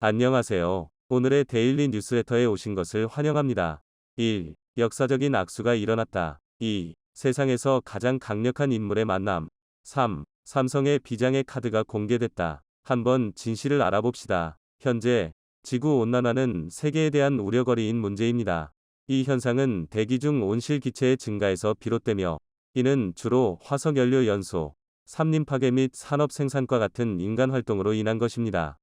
안녕하세요. 오늘의 데일리 뉴스레터에 오신 것을 환영합니다. 1. 역사적인 악수가 일어났다. 2. 세상에서 가장 강력한 인물의 만남. 3. 삼성의 비장의 카드가 공개됐다. 한번 진실을 알아봅시다. 현재 지구온난화는 세계에 대한 우려거리인 문제입니다. 이 현상은 대기 중 온실 기체의 증가에서 비롯되며, 이는 주로 화석연료 연소, 산림 파괴 및 산업 생산과 같은 인간 활동으로 인한 것입니다.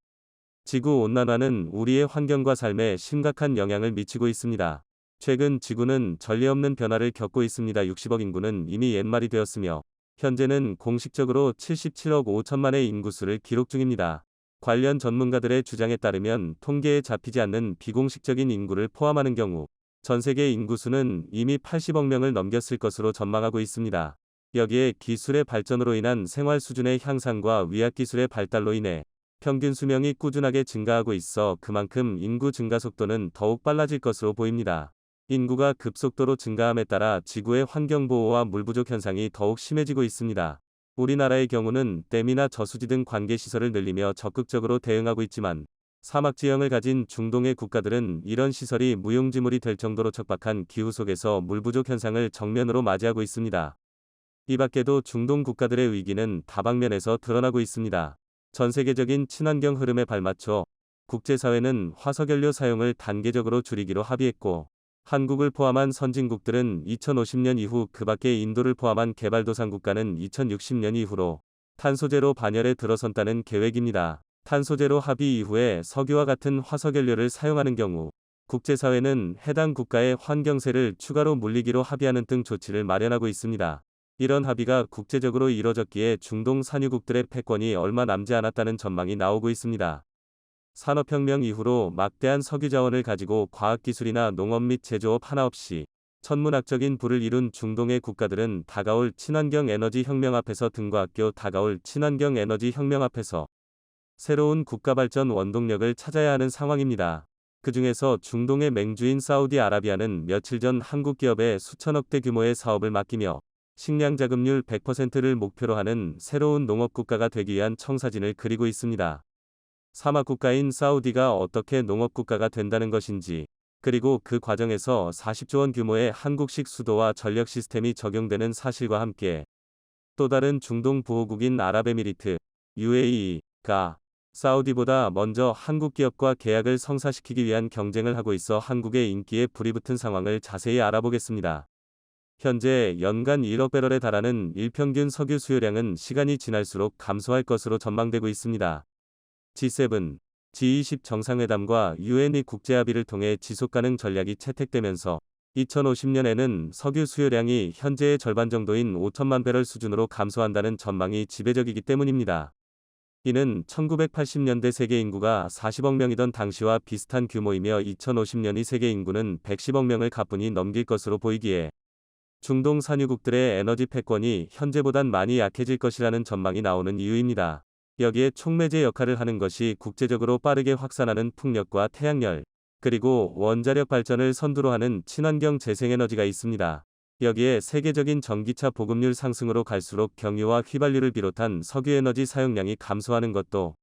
지구온난화는 우리의 환경과 삶에 심각한 영향을 미치고 있습니다. 최근 지구는 전례 없는 변화를 겪고 있습니다. 60억 인구는 이미 옛말이 되었으며, 현재는 공식적으로 77억 5천만의 인구수를 기록 중입니다. 관련 전문가들의 주장에 따르면 통계에 잡히지 않는 비공식적인 인구를 포함하는 경우 전 세계 인구수는 이미 80억 명을 넘겼을 것으로 전망하고 있습니다. 여기에 기술의 발전으로 인한 생활 수준의 향상과 의학기술의 발달로 인해 평균 수명이 꾸준하게 증가하고 있어 그만큼 인구 증가 속도는 더욱 빨라질 것으로 보입니다. 인구가 급속도로 증가함에 따라 지구의 환경보호와 물부족 현상이 더욱 심해지고 있습니다. 우리나라의 경우는 댐이나 저수지 등 관계시설을 늘리며 적극적으로 대응하고 있지만, 사막지형을 가진 중동의 국가들은 이런 시설이 무용지물이 될 정도로 척박한 기후 속에서 물부족 현상을 정면으로 맞이하고 있습니다. 이 밖에도 중동 국가들의 위기는 다방면에서 드러나고 있습니다. 전 세계적인 친환경 흐름에 발맞춰 국제사회는 화석연료 사용을 단계적으로 줄이기로 합의했고, 한국을 포함한 선진국들은 2050년 이후, 그 밖에 인도를 포함한 개발도상국가는 2060년 이후로 탄소제로 반열에 들어선다는 계획입니다. 탄소제로 합의 이후에 석유와 같은 화석연료를 사용하는 경우 국제사회는 해당 국가의 환경세를 추가로 물리기로 합의하는 등 조치를 마련하고 있습니다. 이런 합의가 국제적으로 이뤄졌기에 중동 산유국들의 패권이 얼마 남지 않았다는 전망이 나오고 있습니다. 산업혁명 이후로 막대한 석유 자원을 가지고 과학기술이나 농업 및 제조업 하나 없이 천문학적인 부를 이룬 중동의 국가들은 다가올 친환경 에너지 혁명 앞에서 등과 학교 다가올 친환경 에너지 혁명 앞에서 새로운 국가발전 원동력을 찾아야 하는 상황입니다. 그 중에서 중동의 맹주인 사우디아라비아는 며칠 전 한국 기업에 수천억대 규모의 사업을 맡기며 식량 자급률 100%를 목표로 하는 새로운 농업국가가 되기 위한 청사진을 그리고 있습니다. 사막국가인 사우디가 어떻게 농업국가가 된다는 것인지, 그리고 그 과정에서 40조 원 규모의 한국식 수도와 전력 시스템이 적용되는 사실과 함께, 또 다른 중동 부호국인 아랍에미리트, UAE가 사우디보다 먼저 한국 기업과 계약을 성사시키기 위한 경쟁을 하고 있어 한국의 인기에 불이 붙은 상황을 자세히 알아보겠습니다. 현재 연간 1억 배럴에 달하는 일평균 석유 수요량은 시간이 지날수록 감소할 것으로 전망되고 있습니다. G7, G20 정상회담과 UN 국제합의를 통해 지속가능 전략이 채택되면서 2050년에는 석유 수요량이 현재의 절반 정도인 5천만 배럴 수준으로 감소한다는 전망이 지배적이기 때문입니다. 이는 1980년대 세계 인구가 40억 명이던 당시와 비슷한 규모이며 2050년이 세계 인구는 110억 명을 가뿐히 넘길 것으로 보이기에 중동 산유국들의 에너지 패권이 현재보단 많이 약해질 것이라는 전망이 나오는 이유입니다. 여기에 촉매제 역할을 하는 것이 국제적으로 빠르게 확산하는 풍력과 태양열, 그리고 원자력 발전을 선두로 하는 친환경 재생에너지가 있습니다. 여기에 세계적인 전기차 보급률 상승으로 갈수록 경유와 휘발유를 비롯한 석유에너지 사용량이 감소하는 것도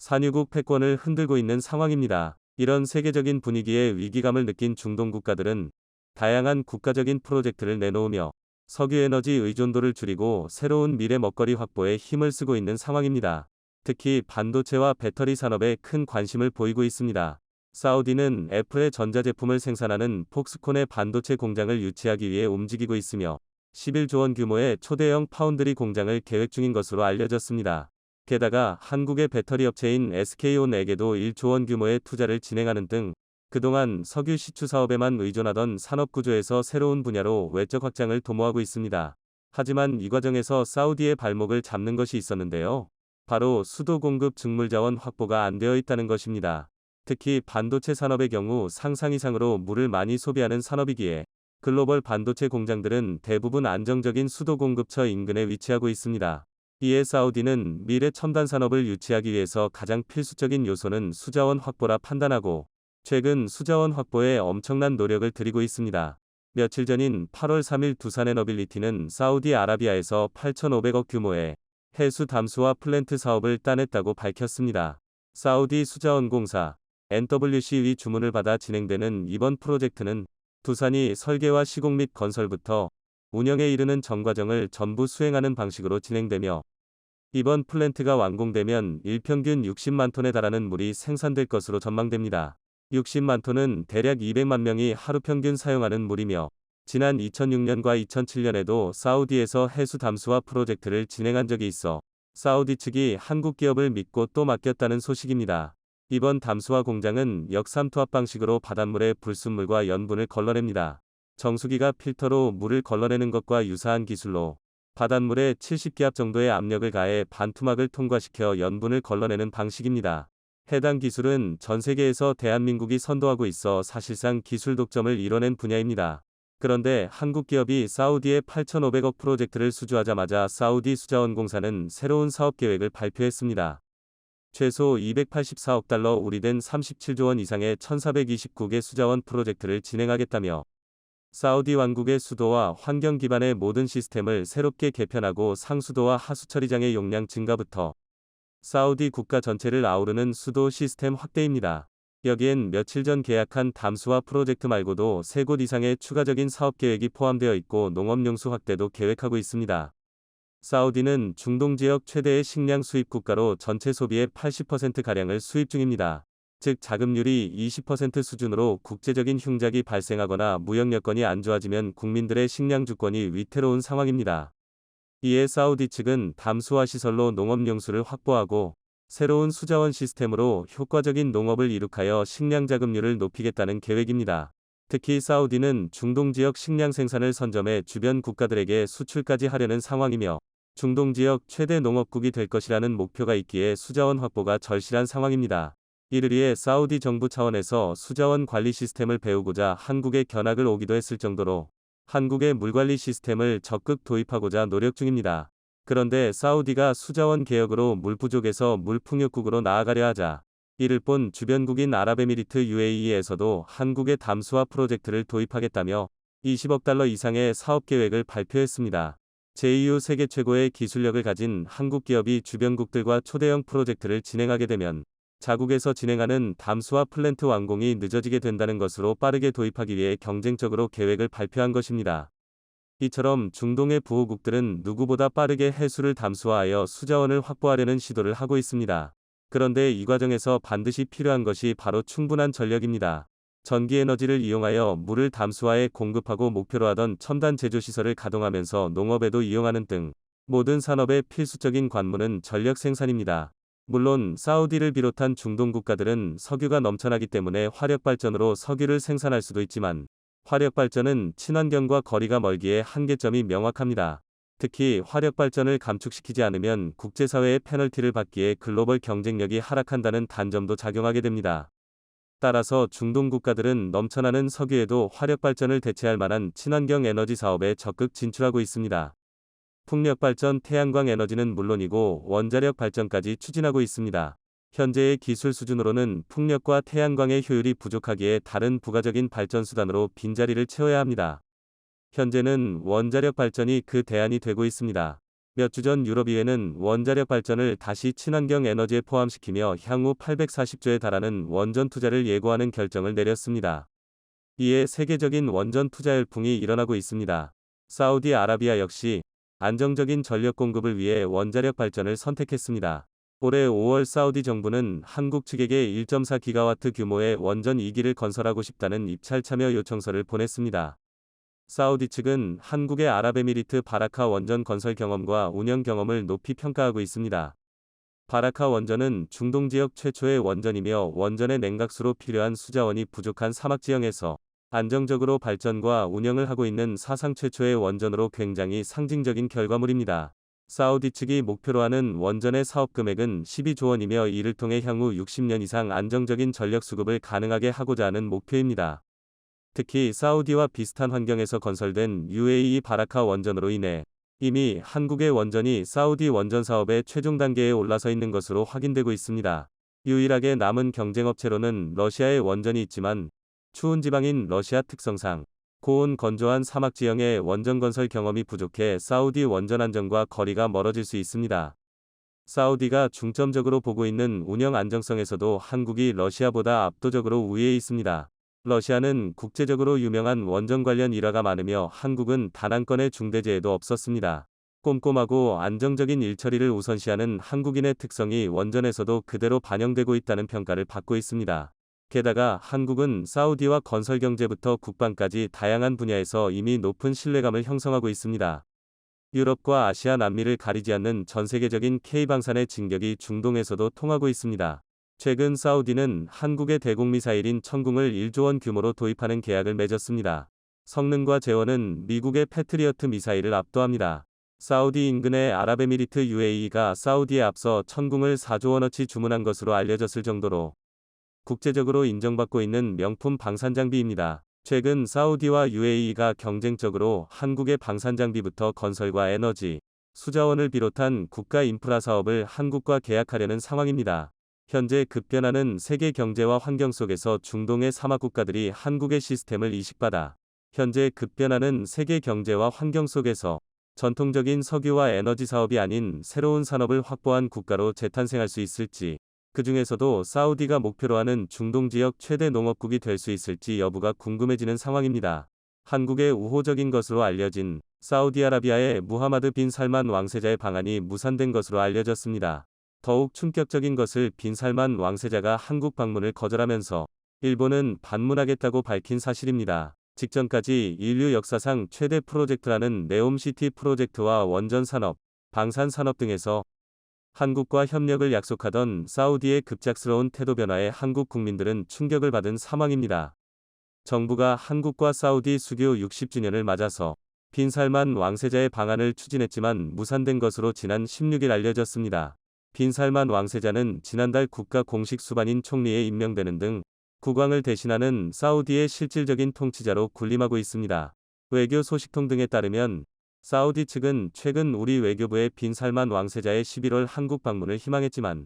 산유국 패권을 흔들고 있는 상황입니다. 이런 세계적인 분위기에 위기감을 느낀 중동 국가들은 다양한 국가적인 프로젝트를 내놓으며 석유에너지 의존도를 줄이고 새로운 미래 먹거리 확보에 힘을 쓰고 있는 상황입니다. 특히 반도체와 배터리 산업에 큰 관심을 보이고 있습니다. 사우디는 애플의 전자제품을 생산하는 폭스콘의 반도체 공장을 유치하기 위해 움직이고 있으며 11조 원 규모의 초대형 파운드리 공장을 계획 중인 것으로 알려졌습니다. 게다가 한국의 배터리 업체인 SK온에게도 1조 원 규모의 투자를 진행하는 등 그동안 석유 시추 사업에만 의존하던 산업 구조에서 새로운 분야로 외적 확장을 도모하고 있습니다. 하지만 이 과정에서 사우디의 발목을 잡는 것이 있었는데요. 바로 수도 공급 증물 자원 확보가 안 되어 있다는 것입니다. 특히 반도체 산업의 경우 상상 이상으로 물을 많이 소비하는 산업이기에 글로벌 반도체 공장들은 대부분 안정적인 수도 공급처 인근에 위치하고 있습니다. 이에 사우디는 미래 첨단 산업을 유치하기 위해서 가장 필수적인 요소는 수자원 확보라 판단하고 최근 수자원 확보에 엄청난 노력을 들이고 있습니다. 며칠 전인 8월 3일 두산에너빌리티는 사우디아라비아에서 8,500억 규모의 해수 담수화 플랜트 사업을 따냈다고 밝혔습니다. 사우디 수자원공사 NWC의 주문을 받아 진행되는 이번 프로젝트는 두산이 설계와 시공 및 건설부터 운영에 이르는 전 과정을 전부 수행하는 방식으로 진행되며, 이번 플랜트가 완공되면 일평균 60만 톤에 달하는 물이 생산될 것으로 전망됩니다. 60만 톤은 대략 200만 명이 하루 평균 사용하는 물이며, 지난 2006년과 2007년에도 사우디에서 해수 담수화 프로젝트를 진행한 적이 있어 사우디 측이 한국 기업을 믿고 또 맡겼다는 소식입니다. 이번 담수화 공장은 역삼투압 방식으로 바닷물에 불순물과 염분을 걸러냅니다. 정수기가 필터로 물을 걸러내는 것과 유사한 기술로 바닷물에 70기압 정도의 압력을 가해 반투막을 통과시켜 염분을 걸러내는 방식입니다. 해당 기술은 전 세계에서 대한민국이 선도하고 있어 사실상 기술 독점을 이뤄낸 분야입니다. 그런데 한국 기업이 사우디의 8,500억 프로젝트를 수주하자마자 사우디 수자원공사는 새로운 사업 계획을 발표했습니다. 최소 284억 달러 우리된 37조 원 이상의 1,429개 수자원 프로젝트를 진행하겠다며, 사우디 왕국의 수도와 환경 기반의 모든 시스템을 새롭게 개편하고 상수도와 하수처리장의 용량 증가부터 사우디 국가 전체를 아우르는 수도 시스템 확대입니다. 여기엔 며칠 전 계약한 담수화 프로젝트 말고도 3곳 이상의 추가적인 사업 계획이 포함되어 있고 농업용수 확대도 계획하고 있습니다. 사우디는 중동 지역 최대의 식량 수입 국가로 전체 소비의 80%가량을 수입 중입니다. 즉 자급률이 20% 수준으로 국제적인 흉작이 발생하거나 무역 여건이 안 좋아지면 국민들의 식량 주권이 위태로운 상황입니다. 이에 사우디 측은 담수화 시설로 농업용수를 확보하고 새로운 수자원 시스템으로 효과적인 농업을 이룩하여 식량 자급률을 높이겠다는 계획입니다. 특히 사우디는 중동 지역 식량 생산을 선점해 주변 국가들에게 수출까지 하려는 상황이며, 중동 지역 최대 농업국이 될 것이라는 목표가 있기에 수자원 확보가 절실한 상황입니다. 이를 위해 사우디 정부 차원에서 수자원 관리 시스템을 배우고자 한국에 견학을 오기도 했을 정도로 한국의 물관리 시스템을 적극 도입하고자 노력 중입니다. 그런데 사우디가 수자원 개혁으로 물 부족에서 물 풍요국으로 나아가려 하자, 이를 본 주변국인 아랍에미리트 UAE에서도 한국의 담수화 프로젝트를 도입하겠다며 20억 달러 이상의 사업 계획을 발표했습니다. 제2후 세계 최고의 기술력을 가진 한국 기업이 주변국들과 초대형 프로젝트를 진행하게 되면 자국에서 진행하는 담수화 플랜트 완공이 늦어지게 된다는 것으로 빠르게 도입하기 위해 경쟁적으로 계획을 발표한 것입니다. 이처럼 중동의 부호국들은 누구보다 빠르게 해수를 담수화하여 수자원을 확보하려는 시도를 하고 있습니다. 그런데 이 과정에서 반드시 필요한 것이 바로 충분한 전력입니다. 전기에너지를 이용하여 물을 담수화해 공급하고 목표로 하던 첨단 제조시설을 가동하면서 농업에도 이용하는 등 모든 산업의 필수적인 관문은 전력 생산입니다. 물론 사우디를 비롯한 중동 국가들은 석유가 넘쳐나기 때문에 화력발전으로 석유를 생산할 수도 있지만, 화력발전은 친환경과 거리가 멀기에 한계점이 명확합니다. 특히 화력발전을 감축시키지 않으면 국제사회의 페널티를 받기에 글로벌 경쟁력이 하락한다는 단점도 작용하게 됩니다. 따라서 중동 국가들은 넘쳐나는 석유에도 화력발전을 대체할 만한 친환경 에너지 사업에 적극 진출하고 있습니다. 풍력발전, 태양광 에너지는 물론이고 원자력 발전까지 추진하고 있습니다. 현재의 기술 수준으로는 풍력과 태양광의 효율이 부족하기에 다른 부가적인 발전 수단으로 빈자리를 채워야 합니다. 현재는 원자력 발전이 그 대안이 되고 있습니다. 몇 주 전 유럽의회는 원자력 발전을 다시 친환경 에너지에 포함시키며 향후 840조에 달하는 원전 투자를 예고하는 결정을 내렸습니다. 이에 세계적인 원전 투자 열풍이 일어나고 있습니다. 사우디아라비아 역시 안정적인 전력 공급을 위해 원자력 발전을 선택했습니다. 올해 5월 사우디 정부는 한국 측에게 1.4기가와트 규모의 원전 2기를 건설하고 싶다는 입찰 참여 요청서를 보냈습니다. 사우디 측은 한국의 아랍에미리트 바라카 원전 건설 경험과 운영 경험을 높이 평가하고 있습니다. 바라카 원전은 중동 지역 최초의 원전이며 원전의 냉각수로 필요한 수자원이 부족한 사막 지형에서 안정적으로 발전과 운영을 하고 있는 사상 최초의 원전으로 굉장히 상징적인 결과물입니다. 사우디 측이 목표로 하는 원전의 사업 금액은 12조 원이며 이를 통해 향후 60년 이상 안정적인 전력 수급을 가능하게 하고자 하는 목표입니다. 특히 사우디와 비슷한 환경에서 건설된 UAE 바라카 원전으로 인해 이미 한국의 원전이 사우디 원전 사업의 최종 단계에 올라서 있는 것으로 확인되고 있습니다. 유일하게 남은 경쟁업체로는 러시아의 원전이 있지만 추운 지방인 러시아 특성상 고온 건조한 사막 지형의 원전 건설 경험이 부족해 사우디 원전 안정과 거리가 멀어질 수 있습니다. 사우디가 중점적으로 보고 있는 운영 안정성에서도 한국이 러시아보다 압도적으로 우위에 있습니다. 러시아는 국제적으로 유명한 원전 관련 일화가 많으며 한국은 단 한 건의 중대재해도 없었습니다. 꼼꼼하고 안정적인 일처리를 우선시하는 한국인의 특성이 원전에서도 그대로 반영되고 있다는 평가를 받고 있습니다. 게다가 한국은 사우디와 건설 경제부터 국방까지 다양한 분야에서 이미 높은 신뢰감을 형성하고 있습니다. 유럽과 아시아 남미를 가리지 않는 전 세계적인 K방산의 진격이 중동에서도 통하고 있습니다. 최근 사우디는 한국의 대공미사일인 천궁을 1조 원 규모로 도입하는 계약을 맺었습니다. 성능과 재원은 미국의 패트리어트 미사일을 압도합니다. 사우디 인근의 아랍에미리트 UAE가 사우디에 앞서 천궁을 4조 원어치 주문한 것으로 알려졌을 정도로 국제적으로 인정받고 있는 명품 방산장비입니다. 최근 사우디와 UAE가 경쟁적으로 한국의 방산장비부터 건설과 에너지, 수자원을 비롯한 국가 인프라 사업을 한국과 계약하려는 상황입니다. 현재 급변하는 세계 경제와 환경 속에서 중동의 사막 국가들이 한국의 시스템을 이식받아 현재 급변하는 세계 경제와 환경 속에서 전통적인 석유와 에너지 사업이 아닌 새로운 산업을 확보한 국가로 재탄생할 수 있을지, 그 중에서도 사우디가 목표로 하는 중동 지역 최대 농업국이 될 수 있을지 여부가 궁금해지는 상황입니다. 한국의 우호적인 것으로 알려진 사우디아라비아의 무하마드 빈 살만 왕세자의 방한이 무산된 것으로 알려졌습니다. 더욱 충격적인 것을 빈 살만 왕세자가 한국 방문을 거절하면서 일본은 반문하겠다고 밝힌 사실입니다. 직전까지 인류 역사상 최대 프로젝트라는 네옴시티 프로젝트와 원전 산업, 방산 산업 등에서 한국과 협력을 약속하던 사우디의 급작스러운 태도 변화에 한국 국민들은 충격을 받은 상황입니다. 정부가 한국과 사우디 수교 60주년을 맞아서 빈 살만 왕세자의 방한을 추진했지만 무산된 것으로 지난 16일 알려졌습니다. 빈 살만 왕세자는 지난달 국가 공식 수반인 총리에 임명되는 등 국왕을 대신하는 사우디의 실질적인 통치자로 군림하고 있습니다. 외교 소식통 등에 따르면 사우디 측은 최근 우리 외교부의 빈 살만 왕세자의 11월 한국 방문을 희망했지만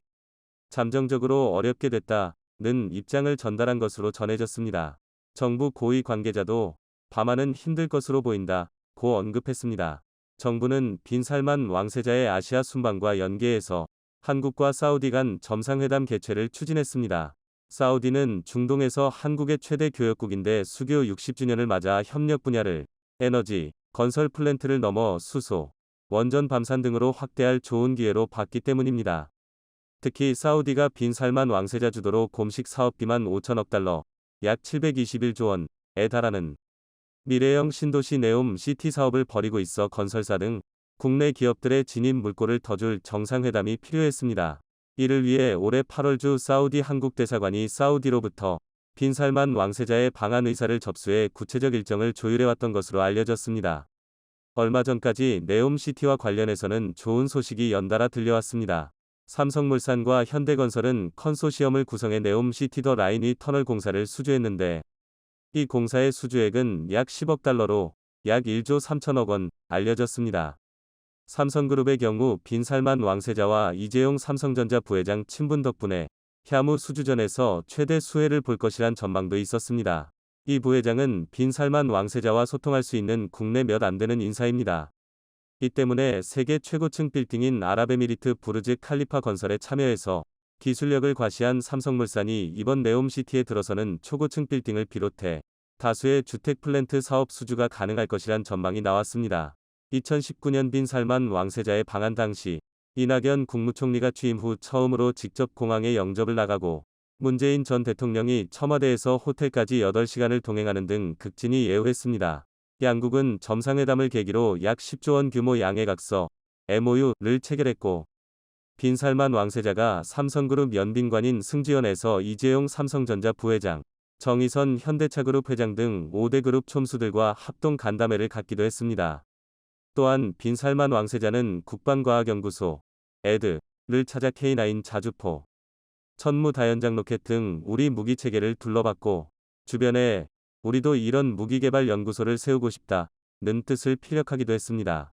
잠정적으로 어렵게 됐다는 입장을 전달한 것으로 전해졌습니다. 정부 고위 관계자도 밤하는 힘들 것으로 보인다고 언급했습니다. 정부는 빈 살만 왕세자의 아시아 순방과 연계해서 한국과 사우디 간 정상회담 개최를 추진했습니다. 사우디는 중동에서 한국의 최대 교역국인데 수교 60주년을 맞아 협력 분야를 에너지, 건설 플랜트를 넘어 수소, 원전 밤산 등으로 확대할 좋은 기회로 봤기 때문입니다. 특히 사우디가 빈 살만 왕세자 주도로 공식 사업비만 5천억 달러, 약 721조 원에 달하는 미래형 신도시 네옴 시티 사업을 벌이고 있어 건설사 등 국내 기업들의 진입 물꼬를 더 줄 정상회담이 필요했습니다. 이를 위해 올해 8월 주 사우디 한국 대사관이 사우디로부터 빈 살만 왕세자의 방한 의사를 접수해 구체적 일정을 조율해왔던 것으로 알려졌습니다. 얼마 전까지 네옴시티와 관련해서는 좋은 소식이 연달아 들려왔습니다. 삼성물산과 현대건설은 컨소시엄을 구성해 네옴시티 더 라인 위 터널 공사를 수주했는데 이 공사의 수주액은 약 10억 달러로 약 1조 3천억 원 알려졌습니다. 삼성그룹의 경우 빈 살만 왕세자와 이재용 삼성전자 부회장 친분 덕분에 향후 수주전에서 최대 수혜를 볼 것이란 전망도 있었습니다. 이 부회장은 빈 살만 왕세자와 소통할 수 있는 국내 몇 안 되는 인사입니다. 이 때문에 세계 최고층 빌딩인 아랍에미리트 부르즈 칼리파 건설에 참여해서 기술력을 과시한 삼성물산이 이번 네옴시티에 들어서는 초고층 빌딩을 비롯해 다수의 주택 플랜트 사업 수주가 가능할 것이란 전망이 나왔습니다. 2019년 빈 살만 왕세자의 방한 당시 이낙연 국무총리가 취임 후 처음으로 직접 공항에 영접을 나가고 문재인 전 대통령이 청와대에서 호텔까지 8시간을 동행하는 등 극진히 예우했습니다. 양국은 정상회담을 계기로 약 10조 원 규모 양해각서 MOU를 체결했고 빈 살만 왕세자가 삼성그룹 연빈관인 승지연에서 이재용 삼성전자 부회장, 정의선 현대차그룹 회장 등 5대 그룹 촘수들과 합동 간담회를 갖기도 했습니다. 또한 빈 살만 왕세자는 국방과학연구소 에드를 찾아 K9 자주포, 천무 다연장 로켓 등 우리 무기체계를 둘러봤고 주변에 우리도 이런 무기개발 연구소를 세우고 싶다는 뜻을 피력하기도 했습니다.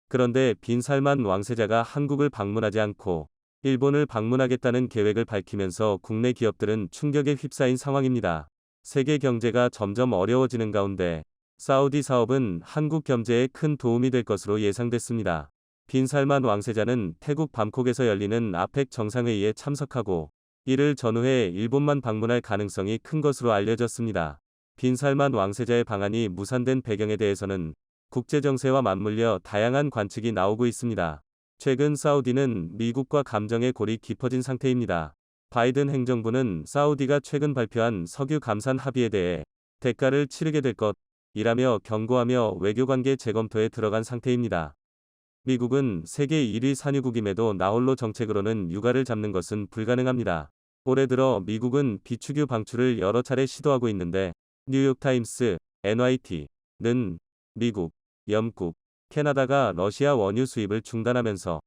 그런데 빈 살만 왕세자가 한국을 방문하지 않고 일본을 방문하겠다는 계획을 밝히면서 국내 기업들은 충격에 휩싸인 상황입니다. 세계 경제가 점점 어려워지는 가운데 사우디 사업은 한국 경제에 큰 도움이 될 것으로 예상됐습니다. 빈 살만 왕세자는 태국 밤콕에서 열리는 아펙 정상회의에 참석하고 이를 전후해 일본만 방문할 가능성이 큰 것으로 알려졌습니다. 빈 살만 왕세자의 방한이 무산된 배경에 대해서는 국제 정세와 맞물려 다양한 관측이 나오고 있습니다. 최근 사우디는 미국과 감정의 골이 깊어진 상태입니다. 바이든 행정부는 사우디가 최근 발표한 석유 감산 합의에 대해 대가를 치르게 될 것이라며 경고하며 외교관계 재검토에 들어간 상태입니다. 미국은 세계 1위 산유국임에도 나홀로 정책으로는 유가를 잡는 것은 불가능합니다. 올해 들어 미국은 비축유 방출을 여러 차례 시도하고 있는데 뉴욕타임스, NYT는 미국, 영국, 캐나다가 러시아 원유 수입을 중단하면서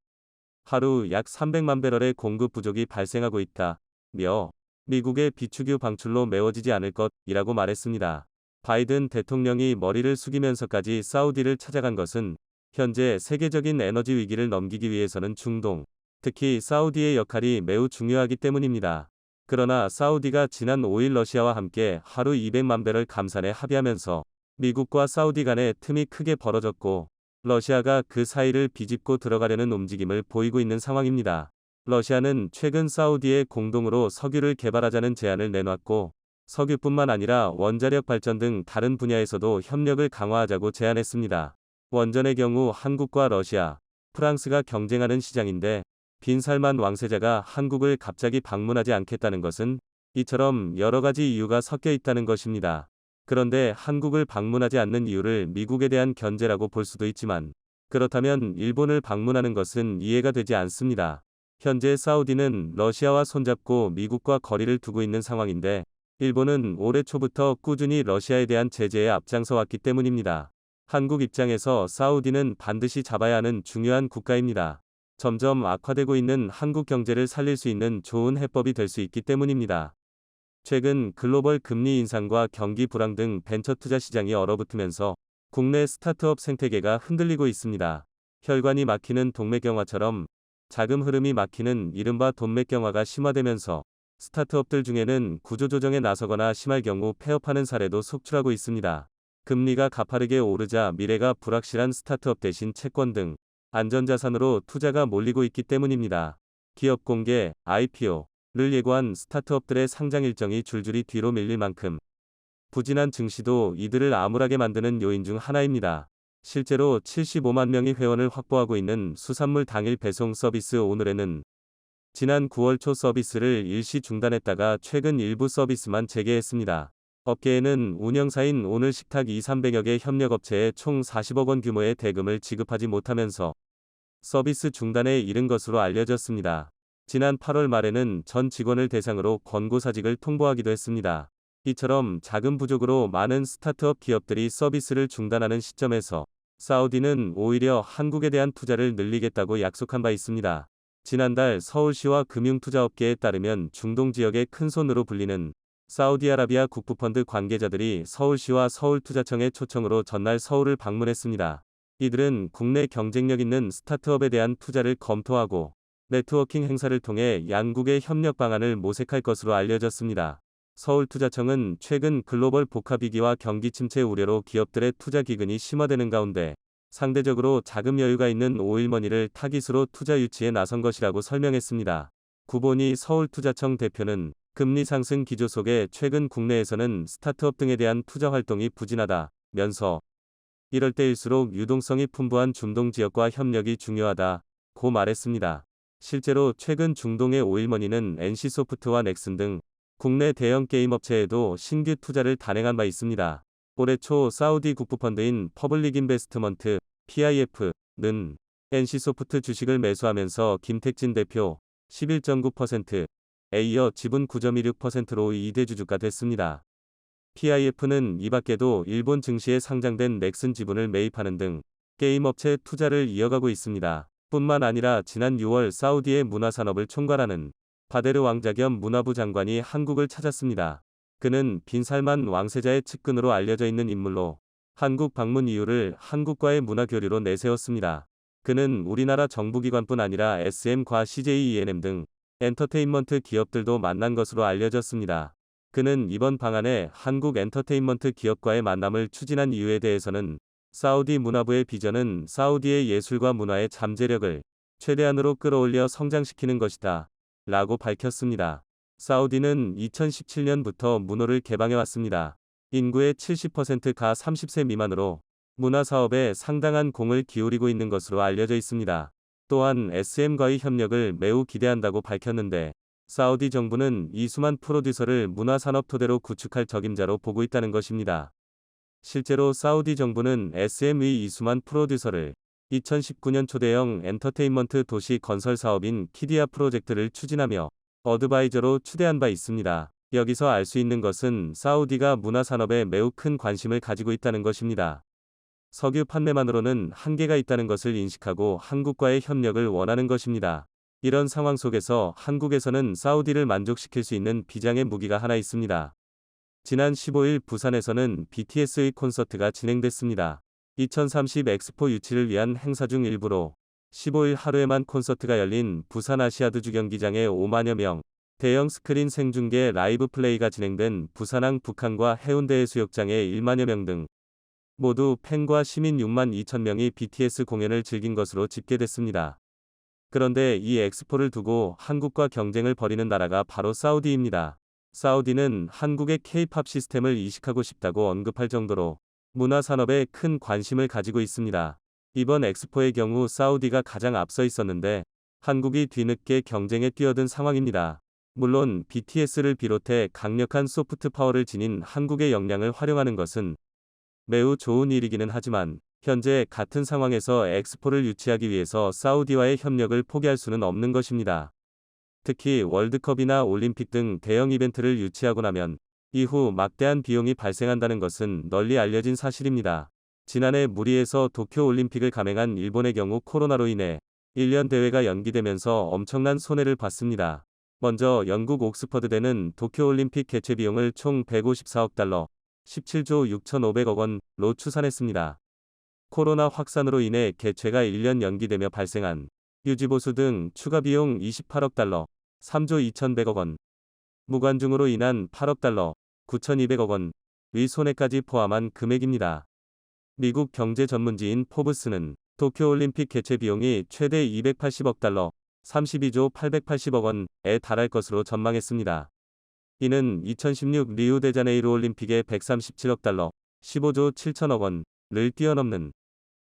하루 약 300만 배럴의 공급 부족이 발생하고 있다며 미국의 비축유 방출로 메워지지 않을 것이라고 말했습니다. 바이든 대통령이 머리를 숙이면서까지 사우디를 찾아간 것은 현재 세계적인 에너지 위기를 넘기기 위해서는 중동, 특히 사우디의 역할이 매우 중요하기 때문입니다. 그러나 사우디가 지난 5일 러시아와 함께 하루 200만 배럴 감산에 합의하면서 미국과 사우디 간의 틈이 크게 벌어졌고 러시아가 그 사이를 비집고 들어가려는 움직임을 보이고 있는 상황입니다. 러시아는 최근 사우디에 공동으로 석유를 개발하자는 제안을 내놨고 석유뿐만 아니라 원자력 발전 등 다른 분야에서도 협력을 강화하자고 제안했습니다. 원전의 경우 한국과 러시아, 프랑스가 경쟁하는 시장인데 빈 살만 왕세자가 한국을 갑자기 방문하지 않겠다는 것은 이처럼 여러 가지 이유가 섞여 있다는 것입니다. 그런데 한국을 방문하지 않는 이유를 미국에 대한 견제라고 볼 수도 있지만 그렇다면 일본을 방문하는 것은 이해가 되지 않습니다. 현재 사우디는 러시아와 손잡고 미국과 거리를 두고 있는 상황인데 일본은 올해 초부터 꾸준히 러시아에 대한 제재에 앞장서 왔기 때문입니다. 한국 입장에서 사우디는 반드시 잡아야 하는 중요한 국가입니다. 점점 악화되고 있는 한국 경제를 살릴 수 있는 좋은 해법이 될 수 있기 때문입니다. 최근 글로벌 금리 인상과 경기 불황 등 벤처 투자 시장이 얼어붙으면서 국내 스타트업 생태계가 흔들리고 있습니다. 혈관이 막히는 동맥경화처럼 자금 흐름이 막히는 이른바 돈맥경화가 심화되면서 스타트업들 중에는 구조조정에 나서거나 심할 경우 폐업하는 사례도 속출하고 있습니다. 금리가 가파르게 오르자 미래가 불확실한 스타트업 대신 채권 등 안전자산으로 투자가 몰리고 있기 때문입니다. 기업 공개, IPO를 예고한 스타트업들의 상장 일정이 줄줄이 뒤로 밀릴 만큼 부진한 증시도 이들을 암울하게 만드는 요인 중 하나입니다. 실제로 75만 명이 회원을 확보하고 있는 수산물 당일 배송 서비스 오늘에는 지난 9월 초 서비스를 일시 중단했다가 최근 일부 서비스만 재개했습니다. 업계에는 운영사인 오늘 식탁 2,300여 개 협력업체에 총 40억 원 규모의 대금을 지급하지 못하면서 서비스 중단에 이른 것으로 알려졌습니다. 지난 8월 말에는 전 직원을 대상으로 권고사직을 통보하기도 했습니다. 이처럼 자금 부족으로 많은 스타트업 기업들이 서비스를 중단하는 시점에서 사우디는 오히려 한국에 대한 투자를 늘리겠다고 약속한 바 있습니다. 지난달 서울시와 금융투자업계에 따르면 중동 지역의 큰손으로 불리는 사우디아라비아 국부펀드 관계자들이 서울시와 서울투자청의 초청으로 전날 서울을 방문했습니다. 이들은 국내 경쟁력 있는 스타트업에 대한 투자를 검토하고 네트워킹 행사를 통해 양국의 협력 방안을 모색할 것으로 알려졌습니다. 서울투자청은 최근 글로벌 복합위기와 경기 침체 우려로 기업들의 투자 기근이 심화되는 가운데 상대적으로 자금 여유가 있는 오일머니를 타깃으로 투자 유치에 나선 것이라고 설명했습니다. 구본희 서울투자청 대표는 금리 상승 기조 속에 최근 국내에서는 스타트업 등에 대한 투자 활동이 부진하다면서 이럴 때일수록 유동성이 풍부한 중동 지역과 협력이 중요하다고 말했습니다. 실제로 최근 중동의 오일머니는 NC소프트와 넥슨 등 국내 대형 게임 업체에도 신규 투자를 단행한 바 있습니다. 올해 초 사우디 국부펀드인 퍼블릭 인베스트먼트 PIF는 NC소프트 주식을 매수하면서 김택진 대표 11.9%에 이어 지분 9.16%로 2대 주주가 됐습니다. PIF는 이 밖에도 일본 증시에 상장된 넥슨 지분을 매입하는 등 게임 업체 투자를 이어가고 있습니다. 뿐만 아니라 지난 6월 사우디의 문화산업을 총괄하는 바데르 왕자 겸 문화부 장관이 한국을 찾았습니다. 그는 빈 살만 왕세자의 측근으로 알려져 있는 인물로 한국 방문 이유를 한국과의 문화교류로 내세웠습니다. 그는 우리나라 정부기관뿐 아니라 SM과 CJ ENM 등 엔터테인먼트 기업들도 만난 것으로 알려졌습니다. 그는 이번 방안에 한국 엔터테인먼트 기업과의 만남을 추진한 이유에 대해서는 사우디 문화부의 비전은 사우디의 예술과 문화의 잠재력을 최대한으로 끌어올려 성장시키는 것이다. 라고 밝혔습니다. 사우디는 2017년부터 문호를 개방해왔습니다. 인구의 70%가 30세 미만으로 문화사업에 상당한 공을 기울이고 있는 것으로 알려져 있습니다. 또한 SM과의 협력을 매우 기대한다고 밝혔는데 사우디 정부는 이수만 프로듀서를 문화산업 토대로 구축할 적임자로 보고 있다는 것입니다. 실제로 사우디 정부는 SM의 이수만 프로듀서를 2019년 초대형 엔터테인먼트 도시 건설 사업인 키디아 프로젝트를 추진하며 어드바이저로 추대한 바 있습니다. 여기서 알 수 있는 것은 사우디가 문화산업에 매우 큰 관심을 가지고 있다는 것입니다. 석유 판매만으로는 한계가 있다는 것을 인식하고 한국과의 협력을 원하는 것입니다. 이런 상황 속에서 한국에서는 사우디를 만족시킬 수 있는 비장의 무기가 하나 있습니다. 지난 15일 부산에서는 BTS의 콘서트가 진행됐습니다. 2030 엑스포 유치를 위한 행사 중 일부로 15일 하루에만 콘서트가 열린 부산 아시아드주 경기장에 5만여 명, 대형 스크린 생중계 라이브 플레이가 진행된 부산항 북한과 해운대 해수욕장에 1만여 명 등 모두 팬과 시민 6만 2천 명이 BTS 공연을 즐긴 것으로 집계됐습니다. 그런데 이 엑스포를 두고 한국과 경쟁을 벌이는 나라가 바로 사우디입니다. 사우디는 한국의 K-팝 시스템을 이식하고 싶다고 언급할 정도로 문화산업에 큰 관심을 가지고 있습니다. 이번 엑스포의 경우 사우디가 가장 앞서 있었는데 한국이 뒤늦게 경쟁에 뛰어든 상황입니다. 물론 BTS를 비롯해 강력한 소프트 파워를 지닌 한국의 역량을 활용하는 것은 매우 좋은 일이기는 하지만 현재 같은 상황에서 엑스포를 유치하기 위해서 사우디와의 협력을 포기할 수는 없는 것입니다. 특히 월드컵이나 올림픽 등 대형 이벤트를 유치하고 나면 이후 막대한 비용이 발생한다는 것은 널리 알려진 사실입니다. 지난해 무리해서 도쿄올림픽을 감행한 일본의 경우 코로나로 인해 1년 대회가 연기되면서 엄청난 손해를 봤습니다. 먼저 영국 옥스퍼드대는 도쿄올림픽 개최 비용을 총 154억 달러, 17조 6,500억 원로 추산했습니다. 코로나 확산으로 인해 개최가 1년 연기되며 발생한 유지보수 등 추가 비용 28억 달러, 3조 2,100억 원, 무관중으로 인한 8억 달러, 9,200억 원의 손해까지 포함한 금액입니다. 미국 경제 전문지인 포브스는 도쿄올림픽 개최 비용이 최대 280억 달러, 32조 880억 원에 달할 것으로 전망했습니다. 이는 2016 리우데자네이루 올림픽의 137억 달러, 15조 7천억 원을 뛰어넘는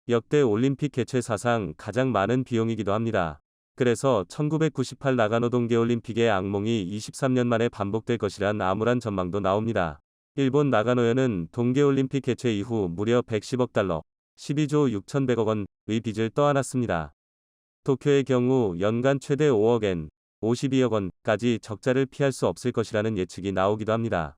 역대 올림픽 개최 사상 가장 많은 비용이기도 합니다. 그래서 1998 나가노 동계올림픽의 악몽이 23년 만에 반복될 것이란 암울한 전망도 나옵니다. 일본 나가노현은 동계올림픽 개최 이후 무려 110억 달러, 12조 6,100억 원의 빚을 떠안았습니다. 도쿄의 경우 연간 최대 5억 엔, 52억 원까지 적자를 피할 수 없을 것이라는 예측이 나오기도 합니다.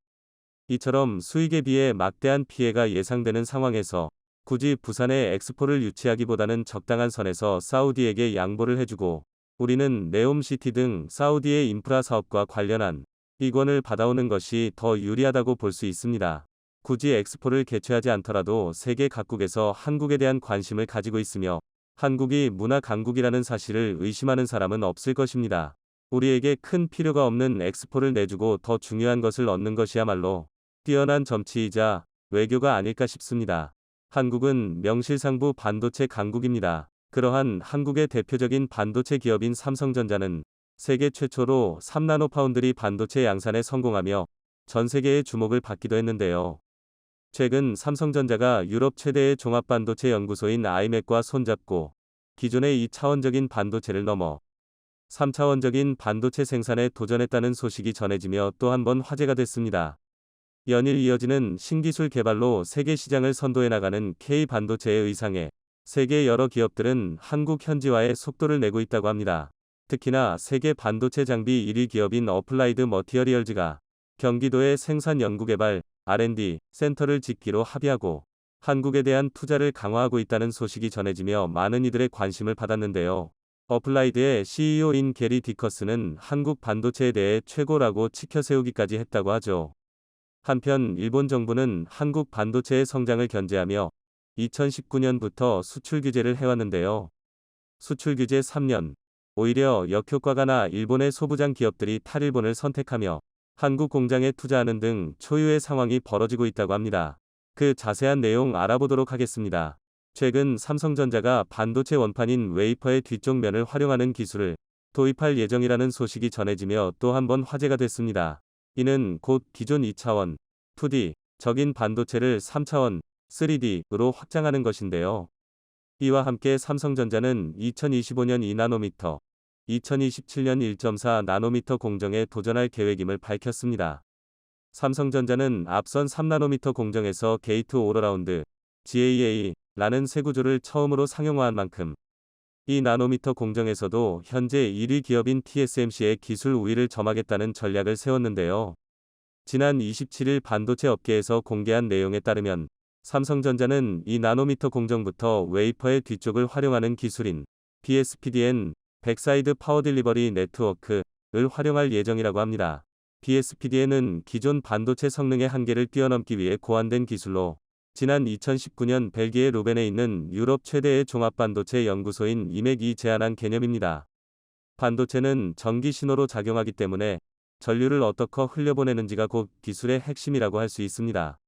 이처럼 수익에 비해 막대한 피해가 예상되는 상황에서 굳이 부산에 엑스포를 유치하기보다는 적당한 선에서 사우디에게 양보를 해주고 우리는 네옴시티 등 사우디의 인프라 사업과 관련한 이권을 받아오는 것이 더 유리하다고 볼 수 있습니다. 굳이 엑스포를 개최하지 않더라도 세계 각국에서 한국에 대한 관심을 가지고 있으며 한국이 문화 강국이라는 사실을 의심하는 사람은 없을 것입니다. 우리에게 큰 필요가 없는 엑스포를 내주고 더 중요한 것을 얻는 것이야말로 뛰어난 정치이자 외교가 아닐까 싶습니다. 한국은 명실상부 반도체 강국입니다. 그러한 한국의 대표적인 반도체 기업인 삼성전자는 세계 최초로 3나노 파운드리 반도체 양산에 성공하며 전 세계의 주목을 받기도 했는데요. 최근 삼성전자가 유럽 최대의 종합반도체 연구소인 아이맥과 손잡고 기존의 2차원적인 반도체를 넘어 3차원적인 반도체 생산에 도전했다는 소식이 전해지며 또 한 번 화제가 됐습니다. 연일 이어지는 신기술 개발로 세계 시장을 선도해 나가는 K-반도체의 의상에 세계 여러 기업들은 한국 현지화에 속도를 내고 있다고 합니다. 특히나 세계 반도체 장비 1위 기업인 어플라이드 머티어리얼즈가 경기도에 생산 연구개발 R&D 센터를 짓기로 합의하고 한국에 대한 투자를 강화하고 있다는 소식이 전해지며 많은 이들의 관심을 받았는데요. 어플라이드의 CEO인 게리 디커스는 한국 반도체에 대해 최고라고 치켜세우기까지 했다고 하죠. 한편 일본 정부는 한국 반도체의 성장을 견제하며 2019년부터 수출 규제를 해왔는데요. 수출 규제 3년. 오히려 역효과가 나 일본의 소부장 기업들이 탈일본을 선택하며 한국 공장에 투자하는 등 초유의 상황이 벌어지고 있다고 합니다. 그 자세한 내용 알아보도록 하겠습니다. 최근 삼성전자가 반도체 원판인 웨이퍼의 뒤쪽 면을 활용하는 기술을 도입할 예정이라는 소식이 전해지며 또 한 번 화제가 됐습니다. 이는 곧 기존 2차원, 2D적인 반도체를 3차원, 3D로 확장하는 것인데요. 이와 함께 삼성전자는 2025년 2나노미터, 2027년 1.4나노미터 공정에 도전할 계획임을 밝혔습니다. 삼성전자는 앞선 3나노미터 공정에서 게이트 오더라운드, GAA라는 새 구조를 처음으로 상용화한 만큼 2나노미터 공정에서도 현재 1위 기업인 TSMC의 기술 우위를 점하겠다는 전략을 세웠는데요. 지난 27일 반도체 업계에서 공개한 내용에 따르면 삼성전자는 2나노미터 공정부터 웨이퍼의 뒤쪽을 활용하는 기술인 BSPDN, 백사이드 파워 딜리버리 네트워크를 활용할 예정이라고 합니다. BSPDN은 기존 반도체 성능의 한계를 뛰어넘기 위해 고안된 기술로 지난 2019년 벨기에 루벤에 있는 유럽 최대의 종합반도체 연구소인 이맥이 제안한 개념입니다. 반도체는 전기 신호로 작용하기 때문에 전류를 어떻게 흘려보내는지가 곧 기술의 핵심이라고 할 수 있습니다.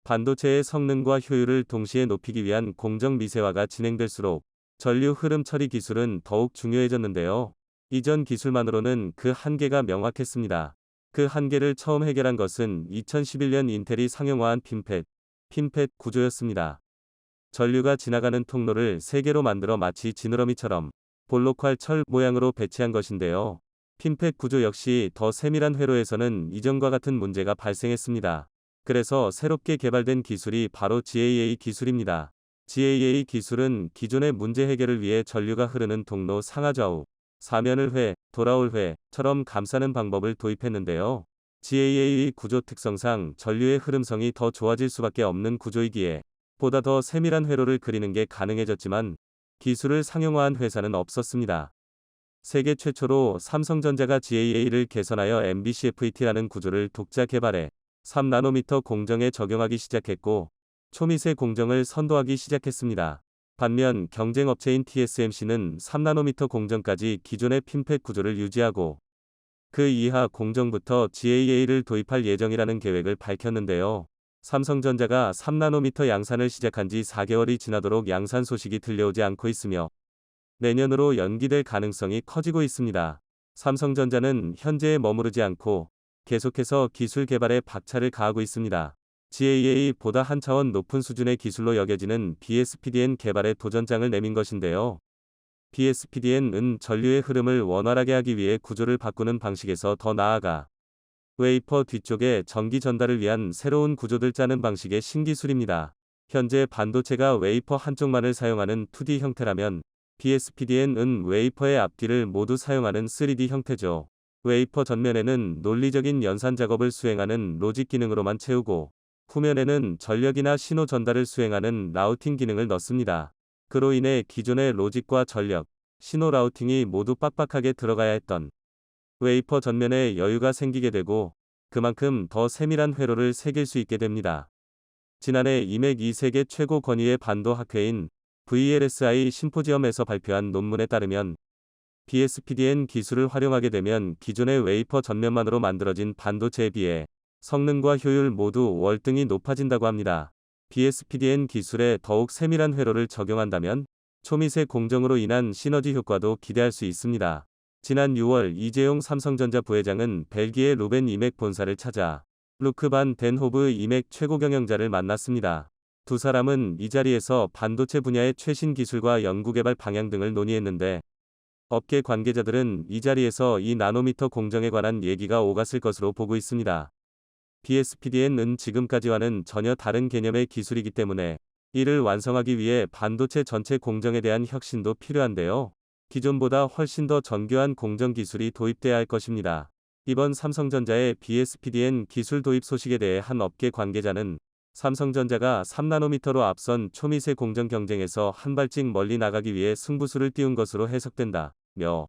반도체의 성능과 효율을 동시에 높이기 위한 공정 미세화가 진행될수록 전류 흐름 처리 기술은 더욱 중요해졌는데요. 이전 기술만으로는 그 한계가 명확했습니다. 그 한계를 처음 해결한 것은 2011년 인텔이 상용화한 핀팻 구조였습니다. 전류가 지나가는 통로를 3개로 만들어 마치 지느러미처럼 볼록활 철 모양으로 배치한 것인데요. 핀팻 구조 역시 더 세밀한 회로에서는 이전과 같은 문제가 발생했습니다. 그래서 새롭게 개발된 기술이 바로 GAA 기술입니다. GAA 기술은 기존의 문제 해결을 위해 전류가 흐르는 통로 상하좌우, 사면을 돌아올 처럼 감싸는 방법을 도입했는데요. GAA 구조 특성상 전류의 흐름성이 더 좋아질 수밖에 없는 구조이기에 보다 더 세밀한 회로를 그리는 게 가능해졌지만 기술을 상용화한 회사는 없었습니다. 세계 최초로 삼성전자가 GAA를 개선하여 MBCFET라는 구조를 독자 개발해 3나노미터 공정에 적용하기 시작했고 초미세 공정을 선도하기 시작했습니다. 반면 경쟁 업체인 TSMC는 3나노미터 공정까지 기존의 핀팻 구조를 유지하고 그 이하 공정부터 GAA를 도입할 예정이라는 계획을 밝혔는데요. 삼성전자가 3나노미터 양산을 시작한 지 4개월이 지나도록 양산 소식이 들려오지 않고 있으며 내년으로 연기될 가능성이 커지고 있습니다. 삼성전자는 현재에 머무르지 않고 계속해서 기술 개발에 박차를 가하고 있습니다. GAA보다 한 차원 높은 수준의 기술로 여겨지는 BSPDN 개발에 도전장을 내민 것인데요. BSPDN은 전류의 흐름을 원활하게 하기 위해 구조를 바꾸는 방식에서 더 나아가 웨이퍼 뒤쪽에 전기 전달을 위한 새로운 구조를 짜는 방식의 신기술입니다. 현재 반도체가 웨이퍼 한쪽만을 사용하는 2D 형태라면 BSPDN은 웨이퍼의 앞뒤를 모두 사용하는 3D 형태죠. 웨이퍼 전면에는 논리적인 연산 작업을 수행하는 로직 기능으로만 채우고 후면에는 전력이나 신호 전달을 수행하는 라우팅 기능을 넣습니다. 그로 인해 기존의 로직과 전력, 신호 라우팅이 모두 빡빡하게 들어가야 했던 웨이퍼 전면에 여유가 생기게 되고 그만큼 더 세밀한 회로를 새길 수 있게 됩니다. 지난해 이맥이 세계 최고 권위의 반도 학회인 VLSI 심포지엄에서 발표한 논문에 따르면 BSPDN 기술을 활용하게 되면 기존의 웨이퍼 전면만으로 만들어진 반도체에 비해 성능과 효율 모두 월등히 높아진다고 합니다. BSPDN 기술에 더욱 세밀한 회로를 적용한다면 초미세 공정으로 인한 시너지 효과도 기대할 수 있습니다. 지난 6월 이재용 삼성전자 부회장은 벨기에 루벤 이맥 본사를 찾아 루크 반 덴 호브 이맥 최고 경영자를 만났습니다. 두 사람은 이 자리에서 반도체 분야의 최신 기술과 연구개발 방향 등을 논의했는데 업계 관계자들은 이 자리에서 2나노미터 공정에 관한 얘기가 오갔을 것으로 보고 있습니다. BSPDN은 지금까지와는 전혀 다른 개념의 기술이기 때문에 이를 완성하기 위해 반도체 전체 공정에 대한 혁신도 필요한데요. 기존보다 훨씬 더 정교한 공정 기술이 도입돼야 할 것입니다. 이번 삼성전자의 BSPDN 기술 도입 소식에 대해 한 업계 관계자는 삼성전자가 3나노미터로 앞선 초미세 공정 경쟁에서 한 발짝 멀리 나가기 위해 승부수를 띄운 것으로 해석된다며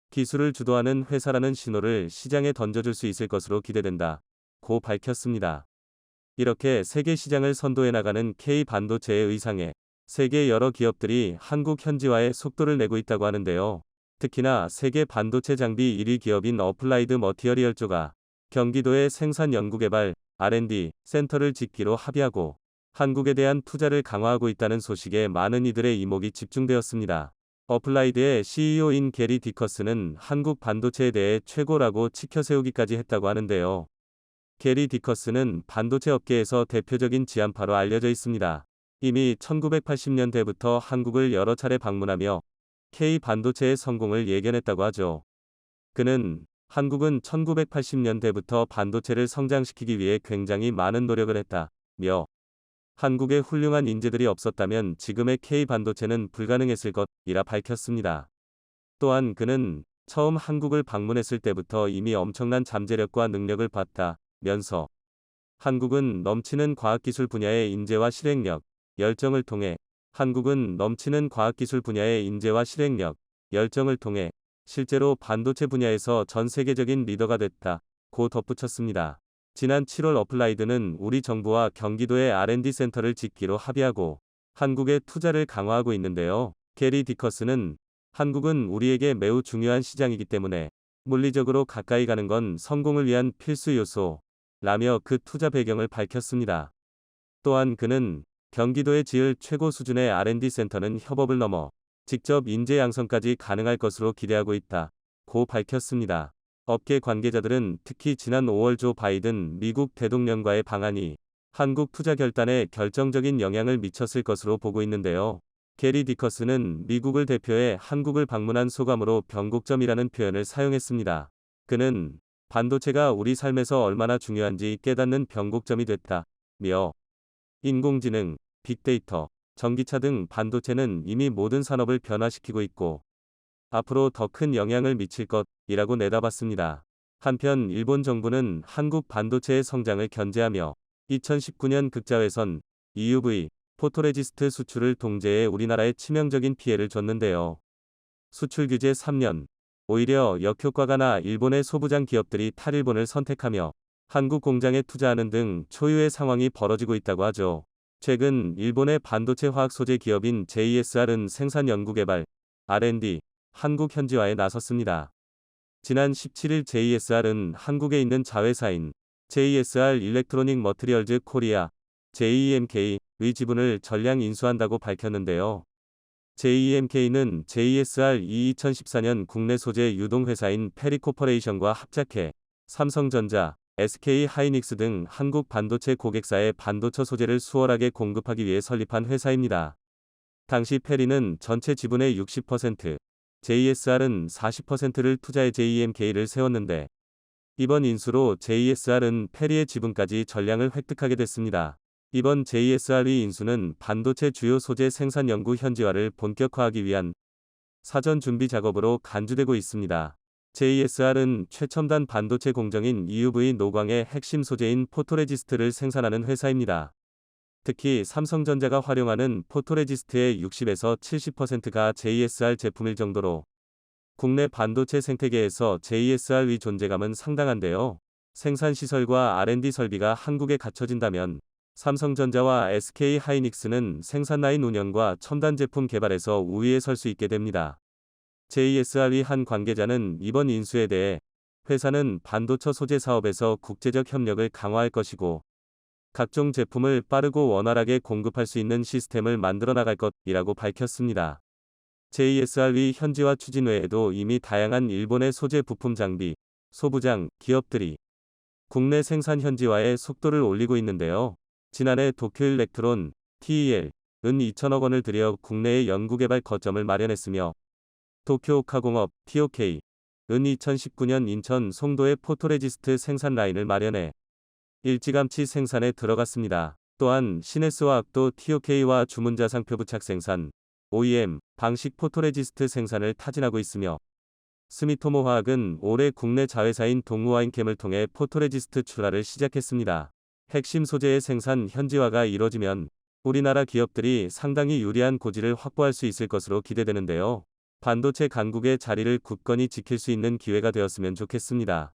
기술을 주도하는 회사라는 신호를 시장에 던져줄 수 있을 것으로 기대된다 고 밝혔습니다. 이렇게 세계 시장을 선도해 나가는 K반도체의 의상에 세계 여러 기업들이 한국 현지화에 속도를 내고 있다고 하는데요. 특히나 세계 반도체 장비 1위 기업인 어플라이드 머티어리얼조가 경기도에 생산 연구개발 R&D 센터를 짓기로 합의하고 한국에 대한 투자를 강화하고 있다는 소식에 많은 이들의 이목이 집중되었습니다. 어플라이드의 CEO인 게리 디커스는 한국 반도체에 대해 최고라고 치켜세우기까지 했다고 하는데요. 게리 디커스는 반도체 업계에서 대표적인 지한파로 알려져 있습니다. 이미 1980년대부터 한국을 여러 차례 방문하며 K 반도체의 성공을 예견했다고 하죠. 그는 한국은 1980년대부터 반도체를 성장시키기 위해 굉장히 많은 노력을 했다며 한국에 훌륭한 인재들이 없었다면 지금의 K 반도체는 불가능했을 것이라 밝혔습니다. 또한 그는 처음 한국을 방문했을 때부터 이미 엄청난 잠재력과 능력을 봤다면서 한국은 넘치는 과학기술 분야의 인재와 실행력, 열정을 통해 실제로 반도체 분야에서 전 세계적인 리더가 됐다고 덧붙였습니다. 지난 7월 어플라이드는 우리 정부와 경기도에 R&D 센터를 짓기로 합의하고 한국에 투자를 강화하고 있는데요. 게리 디커스는 한국은 우리에게 매우 중요한 시장이기 때문에 물리적으로 가까이 가는 건 성공을 위한 필수 요소라며 그 투자 배경을 밝혔습니다. 또한 그는 경기도에 지을 최고 수준의 R&D 센터는 협업을 넘어 직접 인재 양성까지 가능할 것으로 기대하고 있다고 밝혔습니다. 업계 관계자들은 특히 지난 5월 조 바이든 미국 대통령과의 방한이 한국 투자 결단에 결정적인 영향을 미쳤을 것으로 보고 있는데요. 게리 디커스는 미국을 대표해 한국을 방문한 소감으로 변곡점이라는 표현을 사용했습니다. 그는 반도체가 우리 삶에서 얼마나 중요한지 깨닫는 변곡점이 됐다며 인공지능, 빅데이터, 전기차 등 반도체는 이미 모든 산업을 변화시키고 있고 앞으로 더 큰 영향을 미칠 것이라고 내다봤습니다. 한편 일본 정부는 한국 반도체의 성장을 견제하며 2019년 극자외선 EUV 포토레지스트 수출을 동제해 우리나라에 치명적인 피해를 줬는데요. 수출 규제 3년. 오히려 역효과가 나 일본의 소부장 기업들이 탈일본을 선택하며 한국 공장에 투자하는 등 초유의 상황이 벌어지고 있다고 하죠. 최근 일본의 반도체 화학 소재 기업인 JSR은 생산 연구개발, R&D, 한국 현지화에 나섰습니다. 지난 17일 JSR은 한국에 있는 자회사인 JSR 일렉트로닉 머티리얼즈 코리아, JEMK의 지분을 전량 인수한다고 밝혔는데요. JEMK는 JSR이 2014년 국내 소재 유동회사인 페리코퍼레이션과 합작해 삼성전자, SK 하이닉스 등 한국 반도체 고객사에 반도체 소재를 수월하게 공급하기 위해 설립한 회사입니다. 당시 페리는 전체 지분의 60%, JSR은 40%를 투자해 JEMK를 세웠는데 이번 인수로 JSR은 페리의 지분까지 전량을 획득하게 됐습니다. 이번 JSR의 인수는 반도체 주요 소재 생산 연구 현지화를 본격화하기 위한 사전 준비 작업으로 간주되고 있습니다. JSR은 최첨단 반도체 공정인 EUV 노광의 핵심 소재인 포토레지스트를 생산하는 회사입니다. 특히 삼성전자가 활용하는 포토레지스트의 60에서 70%가 JSR 제품일 정도로 국내 반도체 생태계에서 JSR의 존재감은 상당한데요. 생산시설과 R&D 설비가 한국에 갖춰진다면 삼성전자와 SK 하이닉스는 생산 라인 운영과 첨단 제품 개발에서 우위에 설 수 있게 됩니다. JSR의 한 관계자는 이번 인수에 대해 회사는 반도체 소재 사업에서 국제적 협력을 강화할 것이고 각종 제품을 빠르고 원활하게 공급할 수 있는 시스템을 만들어 나갈 것이라고 밝혔습니다. JSR의 현지화 추진 외에도 이미 다양한 일본의 소재 부품 장비, 소부장, 기업들이 국내 생산 현지화의 속도를 올리고 있는데요. 지난해 도쿄일렉트론, TEL은 2천억 원을 들여 국내의 연구개발 거점을 마련했으며 도쿄오카공업, TOK은 2019년 인천 송도의 포토레지스트 생산 라인을 마련해 일찌감치 생산에 들어갔습니다. 또한 시네스화학도 TOK와 주문자상표 부착 생산, OEM, 방식 포토레지스트 생산을 타진하고 있으며 스미토모 화학은 올해 국내 자회사인 동우와인캠을 통해 포토레지스트 출하를 시작했습니다. 핵심 소재의 생산 현지화가 이뤄지면 우리나라 기업들이 상당히 유리한 고지를 확보할 수 있을 것으로 기대되는데요. 반도체 강국의 자리를 굳건히 지킬 수 있는 기회가 되었으면 좋겠습니다.